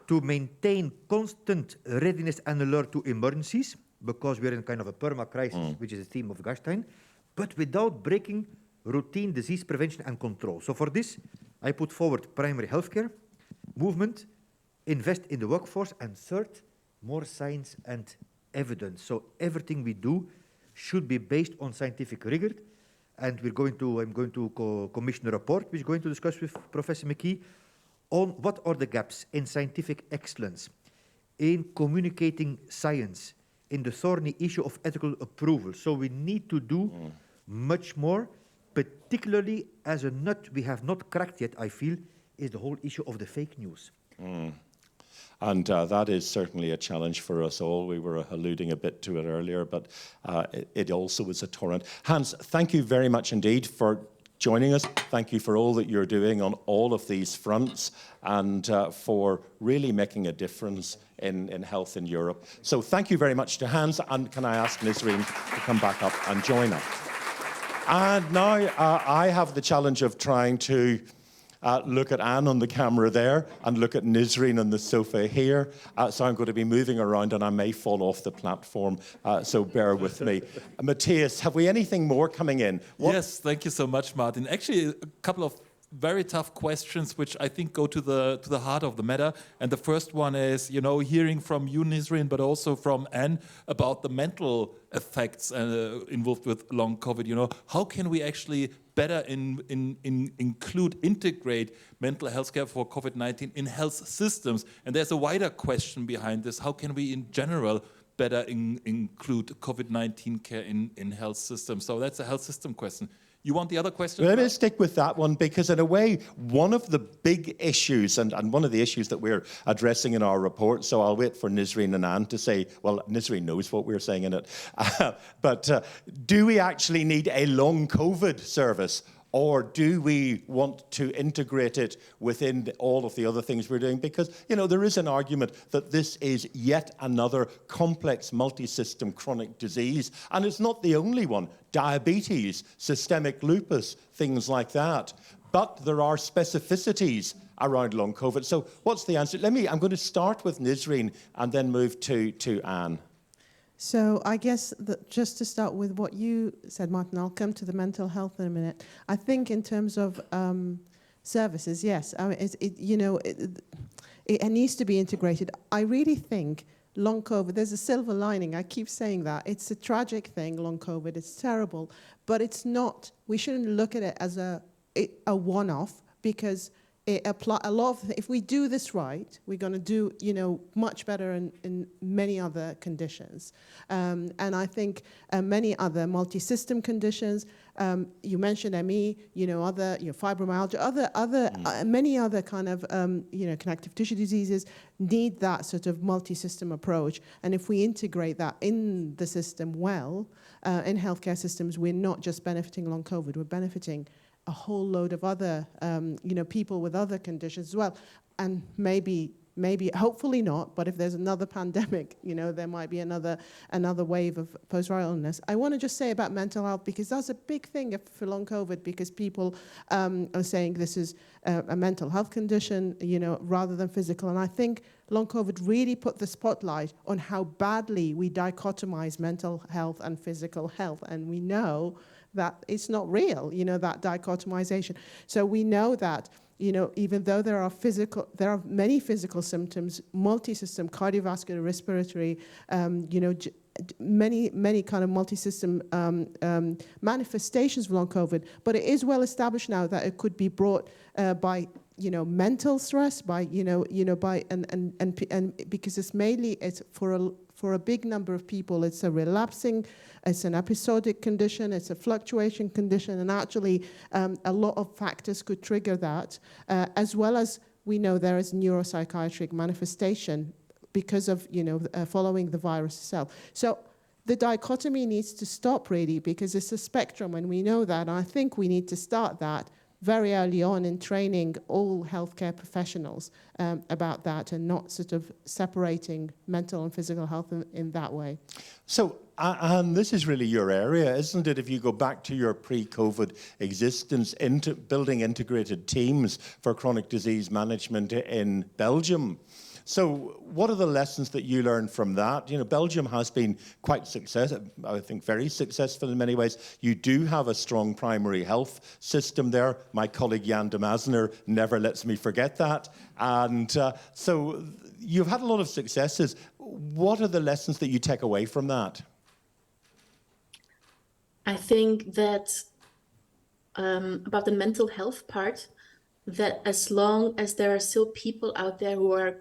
to maintain constant readiness and alert to emergencies, because we're in kind of a perma-crisis, which is the theme of Gastein, but without breaking routine disease prevention and control. So for this, I put forward primary healthcare, movement, invest in the workforce, and third, more science and evidence. So everything we do should be based on scientific rigor. And I'm going to commission a report, which is going to discuss with Professor McKee on what are the gaps in scientific excellence, in communicating science, in the thorny issue of ethical approval. So we need to do much more, particularly as a nut we have not cracked yet, I feel, is the whole issue of the fake news. And that is certainly a challenge for us all. We were alluding a bit to it earlier, but it also is a torrent. Hans, thank you very much indeed for joining us. Thank you for all that you're doing on all of these fronts, and for really making a difference in health in Europe. So thank you very much to Hans, and can I ask Nisreen to come back up and join us? And now I have the challenge of trying to look at Anne on the camera there and look at Nisreen on the sofa here. So I'm going to be moving around and I may fall off the platform, so bear with me. Matthias, have we anything more coming in? Yes, thank you so much, Martin. Actually, a couple of very tough questions, which I think go to the heart of the matter. And the first one is, you know, hearing from you, Nisreen, but also from Anne about the mental effects involved with long COVID. You know, how can we actually better integrate mental health care for COVID-19 in health systems? And there's a wider question behind this. How can we, in general, better include COVID-19 care in health systems? So that's a health system question. You want the other question? Let me stick with that one, because in a way, one of the big issues, and one of the issues that we're addressing in our report, so I'll wait for Nisreen and Anne to say, well, Nisreen knows what we're saying in it, but do we actually need a long COVID service? Or do we want to integrate it within all of the other things we're doing? Because, you know, there is an argument that this is yet another complex multi-system chronic disease, and it's not the only one. Diabetes, systemic lupus, things like that. But there are specificities around long COVID. So what's the answer? I'm going to start with Nisreen and then move to Anne. So I guess that just to start with what you said, Martin, I'll come to the mental health in a minute. I think in terms of services, yes, I mean, it needs to be integrated. I really think long COVID, there's a silver lining. I keep saying that. It's a tragic thing, long COVID. It's terrible. But it's not, we shouldn't look at it as a one-off, because if we do this right, we're going to do, much better in many other conditions. And I think many other multi-system conditions, you mentioned ME, other, fibromyalgia, many other kind of, connective tissue diseases need that sort of multi-system approach. And if we integrate that in the system well, in healthcare systems, we're not just benefiting long COVID, we're benefiting a whole load of other, people with other conditions as well. And maybe, hopefully not, but if there's another pandemic, there might be another wave of post-viral illness. I want to just say about mental health, because that's a big thing for long COVID, because people are saying this is a mental health condition, rather than physical. And I think long COVID really put the spotlight on how badly we dichotomize mental health and physical health. And we know that it's not real, that dichotomization. So we know that, even though there are many physical symptoms, multi-system, cardiovascular, respiratory, many kind of multi-system manifestations of long COVID, but it is well established now that it could be brought by mental stress, by and because it's for a big number of people, it's a relapsing, it's an episodic condition, it's a fluctuation condition, and actually a lot of factors could trigger that, as well as we know there is neuropsychiatric manifestation because of, following the virus itself. So the dichotomy needs to stop really, because it's a spectrum, and we know that, and I think we need to start that very early on in training all healthcare professionals about that, and not sort of separating mental and physical health in that way. So, and this is really your area, isn't it? If you go back to your pre-COVID existence, into building integrated teams for chronic disease management in Belgium. So what are the lessons that you learned from that? Belgium has been quite successful, I think very successful in many ways. You do have a strong primary health system there. My colleague Jan de Masner never lets me forget that. And so you've had a lot of successes. What are the lessons that you take away from that? I think that about the mental health part, that as long as there are still people out there who are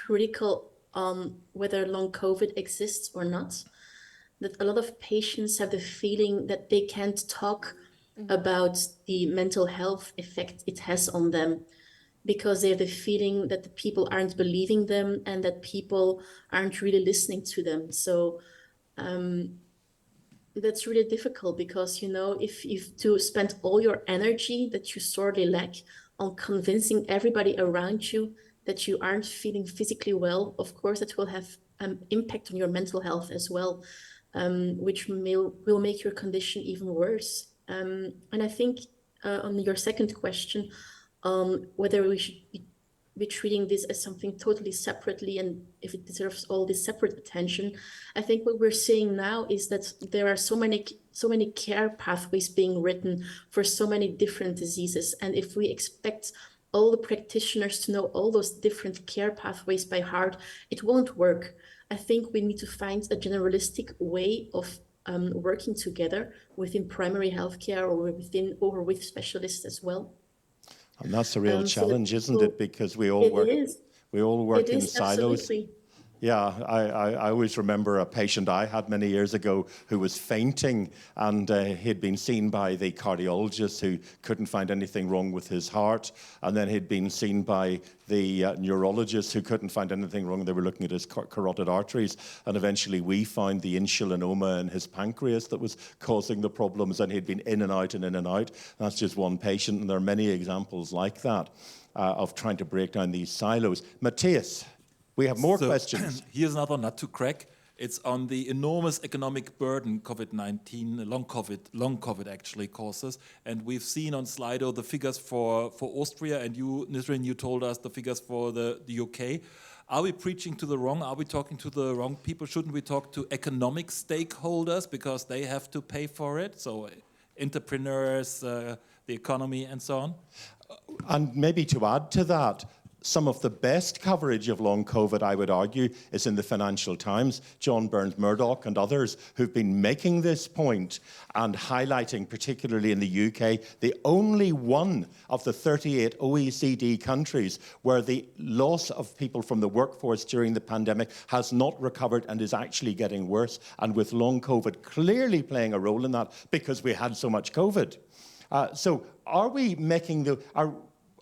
critical on whether long COVID exists or not, that a lot of patients have the feeling that they can't talk about the mental health effect it has on them, because they have the feeling that the people aren't believing them and that people aren't really listening to them. So that's really difficult, because, if you've to spend all your energy that you sorely lack on convincing everybody around you that you aren't feeling physically well, of course, that will have an impact on your mental health as well, which will make your condition even worse. And I think on your second question, whether we should be treating this as something totally separately and if it deserves all this separate attention, I think what we're seeing now is that there are so many care pathways being written for so many different diseases. And if we expect all the practitioners to know all those different care pathways by heart, it won't work. I think we need to find a generalistic way of working together within primary healthcare or with specialists as well. And that's a real challenge, isn't it? Because we all work in silos. Absolutely. Yeah, I always remember a patient I had many years ago who was fainting, and he'd been seen by the cardiologist who couldn't find anything wrong with his heart, and then he'd been seen by the neurologist who couldn't find anything wrong. They were looking at his carotid arteries, and eventually we found the insulinoma in his pancreas that was causing the problems, and he'd been in and out and in and out. That's just one patient, and there are many examples like that of trying to break down these silos. Matthias, we have more questions. Here's another nut to crack. It's on the enormous economic burden COVID-19, long COVID actually causes. And we've seen on Slido the figures for Austria, and you, Nisrin, you told us the figures for the UK. Are we preaching to the wrong? Are we talking to the wrong people? Shouldn't we talk to economic stakeholders because they have to pay for it? So entrepreneurs, the economy, and so on? And maybe to add to that, some of the best coverage of long COVID, I would argue, is in the Financial Times. John Burns-Murdoch and others who've been making this point and highlighting, particularly in the UK, the only one of the 38 OECD countries where the loss of people from the workforce during the pandemic has not recovered and is actually getting worse, and with long COVID clearly playing a role in that because we had so much COVID. So are we making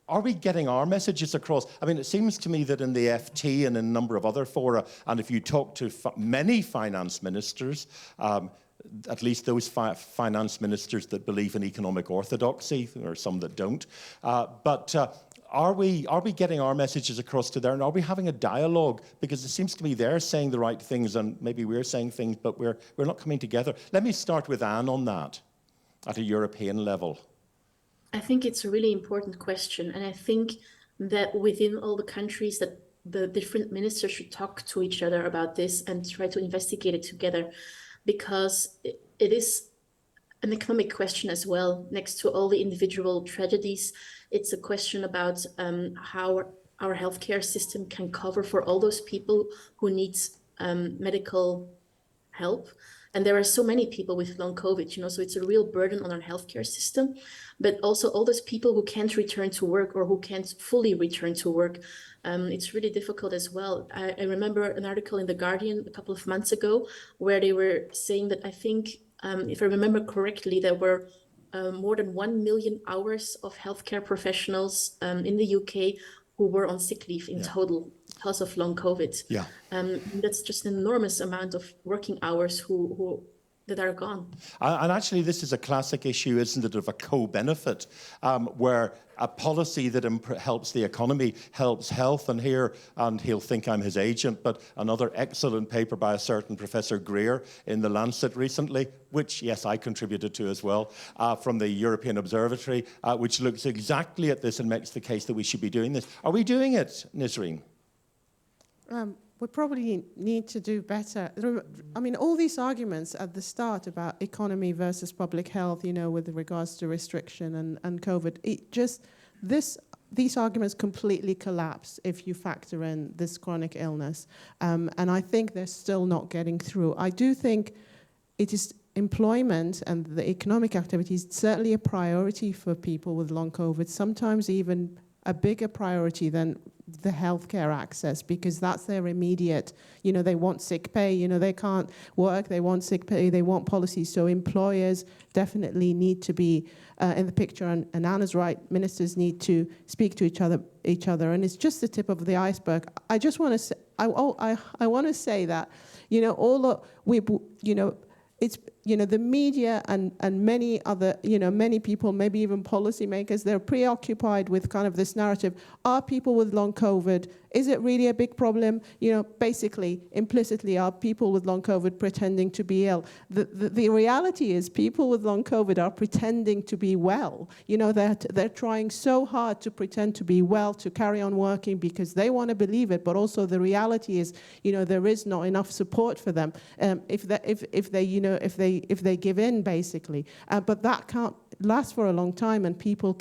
Are we getting our messages across? I mean, it seems to me that in the FT and in a number of other fora, and if you talk to many finance ministers, at least those finance ministers that believe in economic orthodoxy, there are some that don't, are we getting our messages across to there, and are we having a dialogue? Because it seems to me they're saying the right things, and maybe we're saying things, but we're not coming together. Let me start with Anne on that, at a European level. I think it's a really important question. And I think that within all the countries that the different ministers should talk to each other about this and try to investigate it together, because it is an economic question as well. Next to all the individual tragedies, it's a question about how our healthcare system can cover for all those people who need medical help. And there are so many people with long COVID, so it's a real burden on our healthcare system, but also all those people who can't return to work or who can't fully return to work. It's really difficult as well. I remember an article in The Guardian a couple of months ago where they were saying that, I think, if I remember correctly, there were more than 1 million hours of healthcare professionals in the UK who were on sick leave in total because of long COVID. Yeah. That's just an enormous amount of working hours that are gone. And actually, this is a classic issue, isn't it, of a co-benefit, where a policy that helps the economy helps health. And he'll think I'm his agent, but another excellent paper by a certain Professor Greer in The Lancet recently, which, yes, I contributed to as well, from the European Observatory, which looks exactly at this and makes the case that we should be doing this. Are we doing it, Nisreen? We probably need to do better. I mean, all these arguments at the start about economy versus public health, with regards to restriction and COVID, these arguments completely collapse if you factor in this chronic illness. And I think they're still not getting through. I do think it is employment and the economic activity is certainly a priority for people with long COVID, sometimes even a bigger priority than the healthcare access, because that's their immediate, they want sick pay, they can't work, they want sick pay, they want policies. So employers definitely need to be in the picture, and Anna's right, ministers need to speak to each other, and it's just the tip of the iceberg. I just want to say, I want to say that, it's, the media and many other, many people, maybe even policymakers, they're preoccupied with kind of this narrative. Are people with long COVID, is it really a big problem? Basically, implicitly, are people with long COVID pretending to be ill? The reality is people with long COVID are pretending to be well. They're trying so hard to pretend to be well, to carry on working because they want to believe it, but also the reality is, there is not enough support for them if they give in, basically. But that can't last for a long time, and people,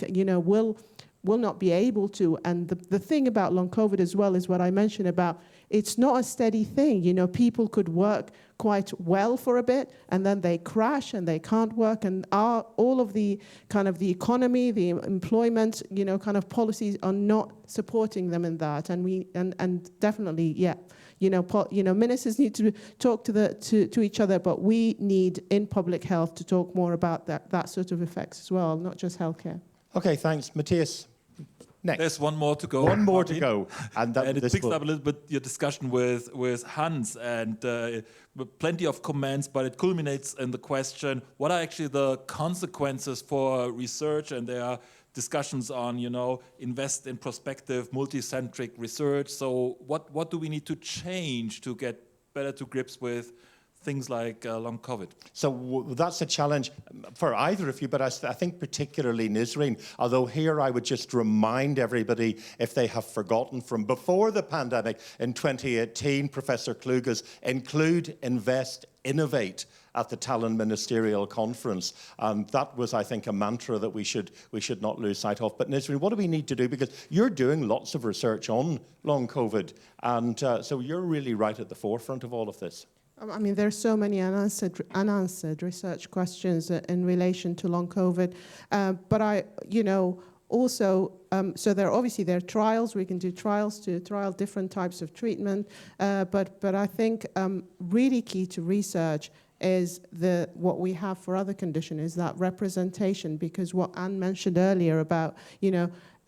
will not be able to. And the thing about long COVID as well is what I mentioned about, it's not a steady thing. People could work quite well for a bit, and then they crash and they can't work, and all of the kind of the economy, the employment, kind of policies are not supporting them in that. And definitely, ministers need to talk to each other, but we need in public health to talk more about that sort of effects as well, not just healthcare. Okay, thanks. Matthias, next. There's one more to go. One more to go. And it picks up a little bit your discussion with Hans, and plenty of comments, but it culminates in the question, what are actually the consequences for research? And there are discussions on, invest in prospective, multicentric research. So what do we need to change to get better to grips with things like long COVID. So that's a challenge for either of you, but I think particularly Nisreen, although here I would just remind everybody, if they have forgotten from before the pandemic, in 2018, Professor Kluge's Include, Invest, Innovate at the Tallinn Ministerial Conference. That was, I think, a mantra that we should not lose sight of. But Nisreen, what do we need to do? Because you're doing lots of research on long COVID, and so you're really right at the forefront of all of this. I mean, there are so many unanswered research questions in relation to long COVID. But also, so there are trials. We can do trials to trial different types of treatment. But I think really key to research is what we have for other conditions is that representation, because what Anne mentioned earlier about,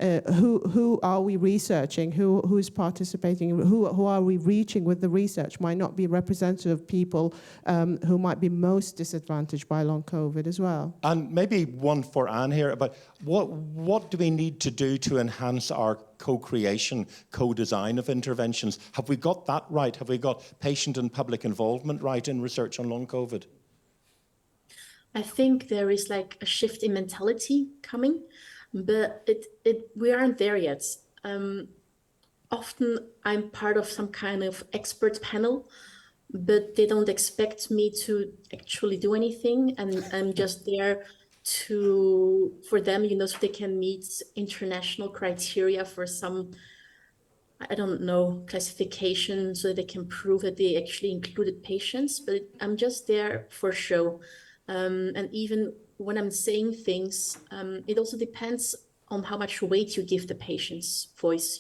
who are we researching, who's participating, who are we reaching with the research might not be representative of people who might be most disadvantaged by long COVID as well. And maybe one for Anne here, but what do we need to do to enhance our co-creation, co-design of interventions? Have we got that right? Have we got patient and public involvement right in research on long COVID? I think there is like a shift in mentality coming, but we aren't there yet. Often I'm part of some kind of expert panel, but they don't expect me to actually do anything, and I'm just there for them, so they can meet international criteria for some, I don't know, classification, so they can prove that they actually included patients. But I'm just there for show. And even when I'm saying things, it also depends on how much weight you give the patient's voice,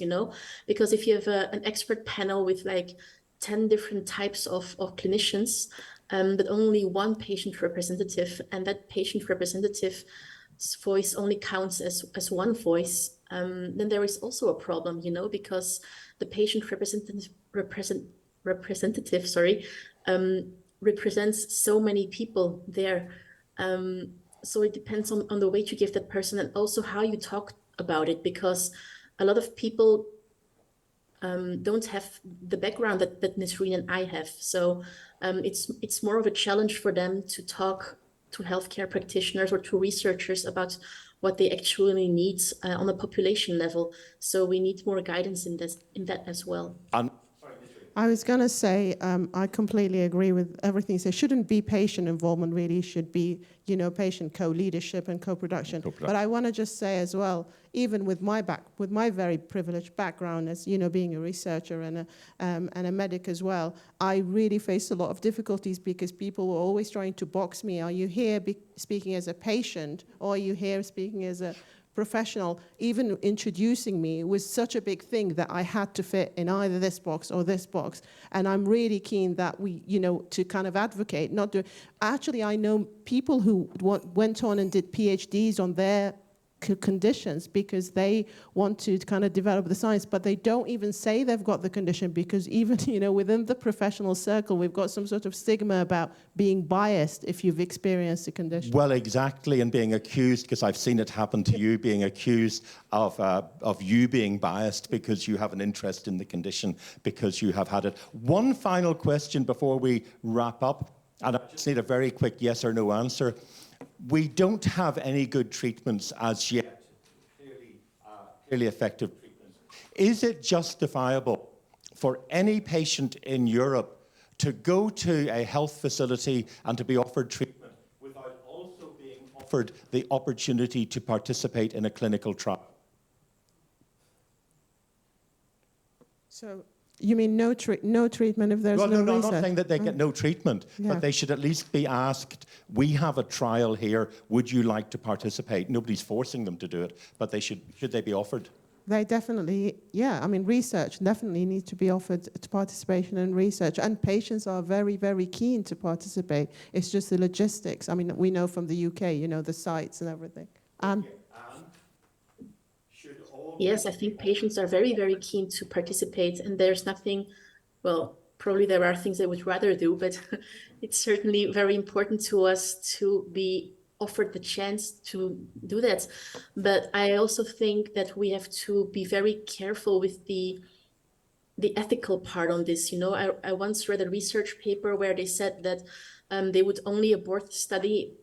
because if you have an expert panel with like 10 different types of clinicians, but only one patient representative, and that patient representative's voice only counts as one voice, then there is also a problem, because the patient representative represents so many people there. So it depends on the weight you give that person, and also how you talk about it, because a lot of people don't have the background that Nisreen and I have. So it's more of a challenge for them to talk to healthcare practitioners or to researchers about what they actually need on a population level. So we need more guidance in that as well. I was going to say, I completely agree with everything. So it shouldn't be patient involvement, really. It should be, patient co-leadership and co-production. But I want to just say as well, even with my very privileged background as, being a researcher and a medic as well, I really faced a lot of difficulties because people were always trying to box me. Are you here speaking as a patient, or are you here speaking as a professional? Even introducing me was such a big thing that I had to fit in either this box or this box. And I'm really keen that we, to kind of advocate, not do. Actually, I know people who went on and did PhDs on their conditions because they want to kind of develop the science, but they don't even say they've got the condition because even, within the professional circle, we've got some sort of stigma about being biased if you've experienced a condition. Well, exactly, and being accused, because I've seen it happen to you, being accused of you being biased because you have an interest in the condition, because you have had it. One final question before we wrap up, and I just need a very quick yes or no answer. We don't have any good treatments as yet, clearly effective treatments. Is it justifiable for any patient in Europe to go to a health facility and to be offered treatment without also being offered the opportunity to participate in a clinical trial? So you mean no treatment if there's no research? No, I'm not saying that they get no treatment, but they should at least be asked, we have a trial here, would you like to participate? Nobody's forcing them to do it, but should they be offered? They definitely, research definitely needs to be offered to participation in research, and patients are very, very keen to participate. It's just the logistics. I mean, we know from the UK, the sites and everything. Yes, I think patients are very, very keen to participate, and there's nothing, well, probably there are things they would rather do, but it's certainly very important to us to be offered the chance to do that. But I also think that we have to be very careful with the the ethical part on this. I once read a research paper where they said that they would only abort the study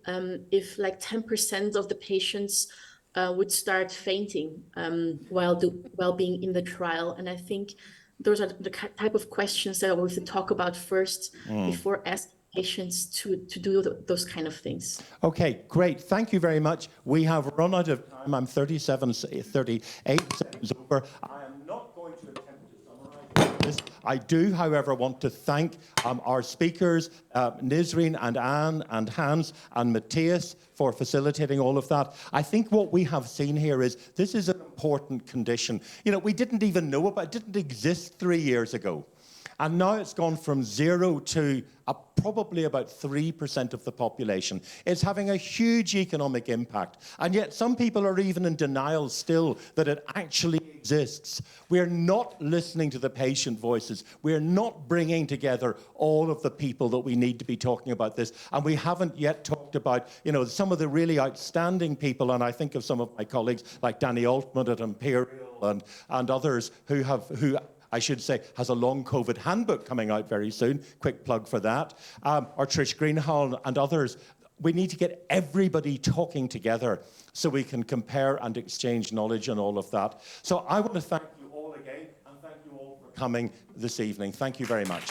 if like 10% of the patients would start fainting while being in the trial. And I think those are the type of questions that we have to talk about first before asking patients to do those kind of things. Okay, great. Thank you very much. We have run out of time. I'm 38 seconds over. I am not going to attempt to summarize this. I do, however, want to thank our speakers, Nisreen and Anne and Hans and Matthias, for facilitating all of that. I think what we have seen here is this is an important condition. We didn't even know about it. It didn't exist 3 years ago. And now it's gone from 0 to probably about 3% of the population. It's having a huge economic impact. And yet some people are even in denial still that it actually exists. We're not listening to the patient voices. We're not bringing together all of the people that we need to be talking about this. And we haven't yet talked about, some of the really outstanding people. And I think of some of my colleagues like Danny Altman at Imperial and others who I should say, has a long COVID handbook coming out very soon. Quick plug for that. Or Trish Greenhalgh and others. We need to get everybody talking together so we can compare and exchange knowledge and all of that. So I want to thank you all again, and thank you all for coming this evening. Thank you very much.